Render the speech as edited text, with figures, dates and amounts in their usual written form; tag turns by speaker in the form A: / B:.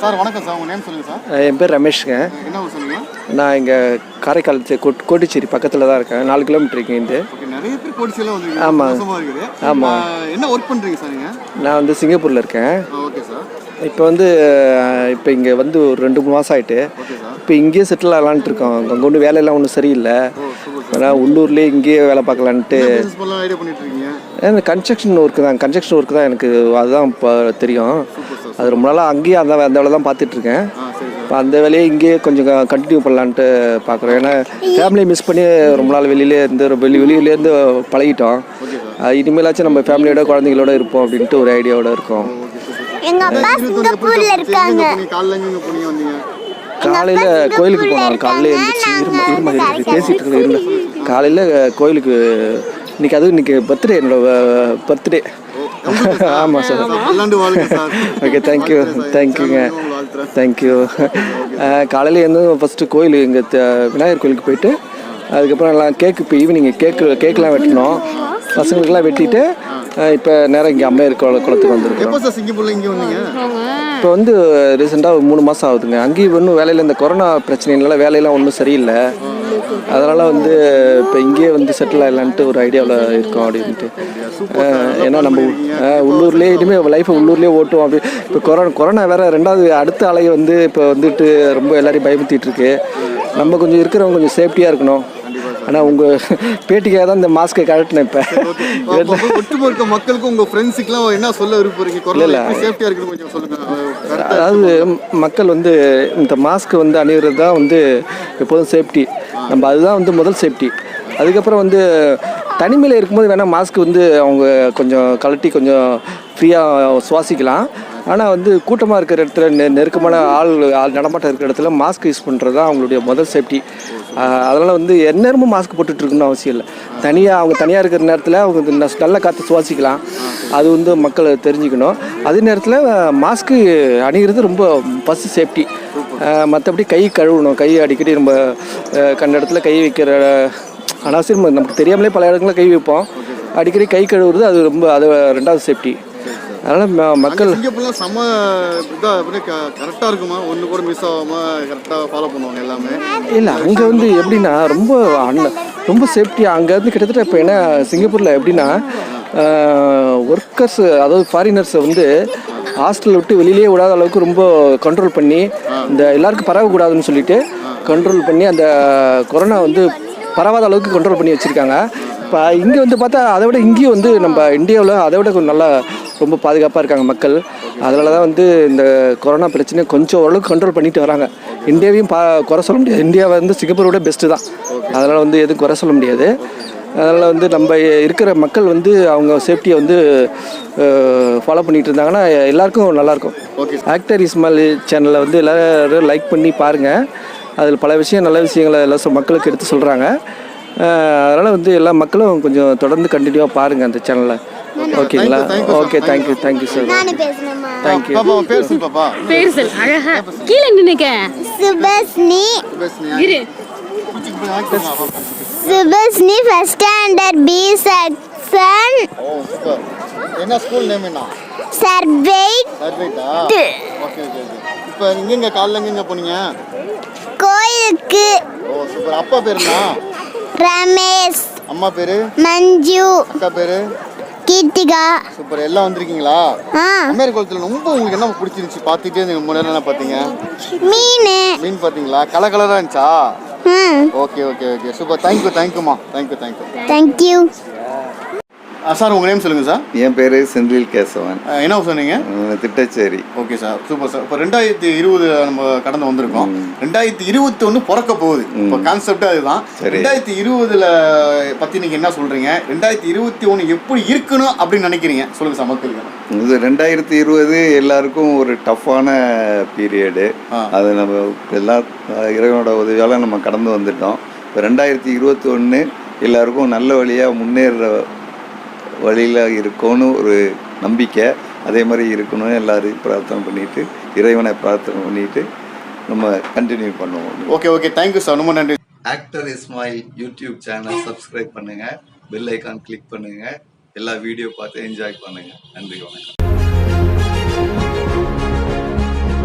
A: Sir வணக்கம் sir, உங்கள் name சொல்லுங்கள் சார்.
B: என் பேர் ரமேஷ்ங்க.
A: என்ன ஊர் சொன்னீங்க?
B: நான் இங்கே காரைக்கால் கோட்டிச்சேரி பக்கத்தில் தான் இருக்கேன். 4 கிலோமீட்டர் இருக்கு இருந்து.
A: ஓகே, நிறைய பேர் கோட்டிச்சேரியில் வந்து
B: ஆமாம்
A: இருக்குது.
B: ஆமாம்.
A: என்ன ஒர்க் பண்ணுறீங்க சார் நீங்கள்?
B: நான் வந்து சிங்கப்பூரில் இருக்கேன்.
A: Okay sir.
B: இப்போ இங்கே வந்து ஒரு 2-3 மாதம் ஆகிட்டு.
A: Okay sir.
B: இப்போ இங்கேயே செட்டில் ஆகலான்ட்டு இருக்கோம். அங்கே ஒன்றும் வேலையெல்லாம் ஒன்றும் சரியில்லை. ஆனால் உள்ளூர்லேயே இங்கேயே வேலை பார்க்கலான்ட்டு
A: ஐடியா பண்ணிட்டு இருக்கீங்க?
B: இந்த கன்ஸ்ட்ரக்ஷன் ஒர்க்கு தான் எனக்கு அதுதான் இப்போ தெரியும். அது ரொம்ப நாளாக அங்கேயே அந்த வேலை தான் பார்த்துட்ருக்கேன். இப்போ அந்த வேலையை இங்கேயே கொஞ்சம் கண்டினியூ பண்ணலான்ட்டு பார்க்குறோம். ஏன்னா ஃபேமிலியை மிஸ் பண்ணி ரொம்ப நாள் வெளியிலேருந்து பழகிட்டோம். இனிமேலாச்சும் நம்ம ஃபேமிலியோட குழந்தைங்களோட இருப்போம் அப்படின்ட்டு ஒரு ஐடியாவோட இருக்கோம். காலையில் கோயிலுக்கு போனோம். காலையில் எழுந்திரிச்சு பேசிகிட்டு இருந்த காலையில் கோயிலுக்கு இன்னைக்கு பர்த்டே, என்னோட பர்த்டே. ஆமாம் சார். ஓகே, தேங்க்யூங்க. காலையில் இருந்து ஃபஸ்ட்டு கோயில் இங்கே விநாயகர் கோயிலுக்கு போயிட்டு அதுக்கப்புறம் எல்லாம் இப்போ ஈவினிங் கேக்கெலாம் வெட்டணும். பசங்களுக்கெல்லாம் வெட்டிட்டு இப்போ நேரம் இங்கே அம்மையார் குளத்துக்கு வந்துருக்கோம். இப்போ வந்து ரீசெண்டாக 3 மாதம் ஆகுதுங்க. அங்கேயும் ஒன்றும் வேலையில் இந்த கொரோனா பிரச்சனைனால வேலையெல்லாம் ஒன்றும் சரியில்லை. அதனால் வந்து இப்போ இங்கேயே வந்து செட்டில் ஆகலான்ட்டு ஒரு ஐடியாவில் இருக்கோம் அப்படின்ட்டு. ஏன்னா நம்ம உள்ளூர்லேயே இனிமேல் லைஃப்பை உள்ளூர்லேயே ஓட்டுவோம். அப்படி இப்போ கொரோனா வேறு 2வது அடுத்த அலை வந்து இப்போ வந்துட்டு ரொம்ப எல்லாரையும் பயமுறுத்திட்டு இருக்கு. நம்ம கொஞ்சம் இருக்கிறவங்க கொஞ்சம் சேஃப்டியாக இருக்கணும். ஆனால் உங்கள் பேட்டிக்காக தான் இந்த மாஸ்க்கை கழட்டினேன். இப்போ
A: ஒட்டுமொத்த மக்களுக்கும் உங்கள் ஃப்ரெண்ட்ஸுக்கெலாம் என்ன சொல்ல விரும்புறீங்க? இல்லை, சேஃப்டியாக இருக்கிறது கொஞ்சம் சொல்லுங்கள்.
B: அதாவது மக்கள் வந்து இந்த மாஸ்க் வந்து அணிகிறது தான் வந்து எப்போதும் சேஃப்டி. நம்ம அதுதான் வந்து முதல் சேஃப்டி. அதுக்கப்புறம் வந்து தனிமையில் இருக்கும்போது வேணால் மாஸ்க் வந்து அவங்க கொஞ்சம் கழட்டி கொஞ்சம் ஃப்ரீயாக சுவாசிக்கலாம். ஆனால் வந்து கூட்டமாக இருக்கிற இடத்துல நெருக்கமான ஆள் நடமாட்டம் இருக்கிற இடத்துல மாஸ்க் யூஸ் பண்ணுறது தான் அவங்களுடைய முதல் சேஃப்டி. அதனால் வந்து எந்நேரமும் மாஸ்க் போட்டுட்ருக்குன்னு அவசியம் இல்லை. அவங்க தனியாக இருக்கிற நேரத்தில் அவங்க நல்ல காற்று சுவாசிக்கலாம். அது வந்து மக்கள் தெரிஞ்சுக்கணும். அதே நேரத்தில் மாஸ்க்கு அணிகிறது ரொம்ப ஃபஸ்ட்டு சேஃப்டி. மற்றபடி கை கழுவணும். கை அடிக்கடி நம்ம கண்ட இடத்துல கை வைக்கிற அனாவசியம் நமக்கு தெரியாமலே பல இடங்களில் கை வைப்போம். அடிக்கடி கை கழுவுறது அது ரொம்ப 2வது சேஃப்டி. அதனால் மக்கள்
A: செம்ம இதாக கரெக்டாக இருக்குமா? ஒன்று கூட மிஸ் ஆகாமல் கரெக்டாக ஃபாலோ பண்ணுவாங்க எல்லாமே.
B: இல்லை, அங்கே வந்து எப்படின்னா ரொம்ப சேஃப்டியாக அங்கே வந்து கிட்டத்தட்ட இப்போ என்ன சிங்கப்பூரில் எப்படின்னா ஒர்க்கர்ஸ், அதாவது ஃபாரினர்ஸை வந்து ஹாஸ்டலில் விட்டு வெளியிலே விடாத அளவுக்கு ரொம்ப கண்ட்ரோல் பண்ணி இந்த எல்லாருக்கும் பரவக்கூடாதுன்னு சொல்லிட்டு கண்ட்ரோல் பண்ணி அந்த கொரோனா வந்து பரவாத அளவுக்கு கண்ட்ரோல் பண்ணி வச்சுருக்காங்க. இப்போ இங்கே வந்து பார்த்தா அதை விட இங்கேயும் வந்து நம்ம இந்தியாவில் அதை விட கொஞ்சம் நல்லா ரொம்ப பாதுகாப்பாக இருக்காங்க மக்கள். அதனால தான் வந்து இந்த கொரோனா பிரச்சனையை கொஞ்சம் ஓரளவுக்கு கண்ட்ரோல் பண்ணிட்டு வராங்க. இந்தியாவையும் குறை சொல்ல முடியாது. இந்தியா வந்து சிங்கப்பூரோட பெஸ்ட்டு தான். அதனால் வந்து எதுவும் குறை சொல்ல முடியாது. அதனால் வந்து நம்ம இருக்கிற மக்கள் வந்து அவங்க சேஃப்டியை வந்து ஃபாலோ பண்ணிகிட்டு இருந்தாங்கன்னா எல்லாருக்கும் நல்லாயிருக்கும். ஆக்டர் இஸ்மாயில் சேனலில் வந்து எல்லோரும் லைக் பண்ணி பாருங்கள். அதில் பல நல்ல விஷயங்களை எல்லாம் மக்களுக்கு எடுத்து சொல்கிறாங்க. அதனால் வந்து எல்லா மக்களும் கொஞ்சம் தொடர்ந்து கண்டினியூவாக பாருங்கள் அந்த சேனலில். ஓகேங்களா? Okay, thank you sir. Thank you.
C: Subasni first standard B section.
A: என்ன ஸ்கூல் நேம் என்ன?
C: சர்வேட்.
A: ஓகே. இப்போ எங்க காலைல எங்க போனீங்க?
C: கோயிலுக்கு.
A: Oh super. அப்பா பேர் என்ன?
C: ரமேஷ்.
A: அம்மா பேரு?
C: மஞ்சு.
A: அக்கா பேரு?
C: கீர்த்திகா.
A: சூப்பர். எல்லாம் வந்திருக்கீங்களா? அமெரிக்க குளத்துல ரொம்ப உங்களுக்கு என்ன பிடிச்சிருந்துச்சு? பார்த்துட்டே இருந்தீங்க, ரொம்ப நேரம் என்ன பார்த்தீங்க? மீன் பார்த்தீங்களா? கலரா இருந்துச்சா? ஓகே. சூப்பர். தேங்க்யூமா.
C: தேங்க்யூ.
A: சார் உங்கள் நேம் சொல்லுங்கள் சார்.
D: என் பேர் செந்தில் கேசவன்.
A: என்ன சொன்னீங்க?
D: Thittacheri.
A: Okay sir, super sir. இப்போ 2020 நம்ம கடந்து வந்திருக்கோம். 2021 பிறக்க போகுது. இப்போ கான்செப்டே அதுதான். 2020 பற்றி நீங்கள் என்ன சொல்கிறீங்க? 2021 எப்படி இருக்கணும் அப்படின்னு நினைக்கிறீங்க? சொல்லுங்கள் சார் மக்களுக்கு.
D: இது 2020 எல்லாருக்கும் ஒரு டஃப்பான பீரியடு. அது நம்ம எல்லாம் இறைவனோட உதவியால் நம்ம கடந்து வந்துட்டோம். இப்போ 2021 எல்லாருக்கும் நல்ல வழியாக முன்னேற வழியில் இருக்கணும்னு ஒரு நம்பிக்கை. அதே மாதிரி இருக்கணும் எல்லாரும் பிரார்த்தனை பண்ணிட்டு, இறைவனை பிரார்த்தனை பண்ணிட்டு நம்ம கண்டினியூ பண்ணுவோம்.
A: ஓகே. தேங்க்யூ சார், ரொம்ப நன்றி.
D: Actor Ismail YouTube channel subscribe பண்ணுங்க, பெல் ஐக்கான் கிளிக் பண்ணுங்க, எல்லா வீடியோ பார்த்து என்ஜாய் பண்ணுங்க. நன்றி, வணக்கம்.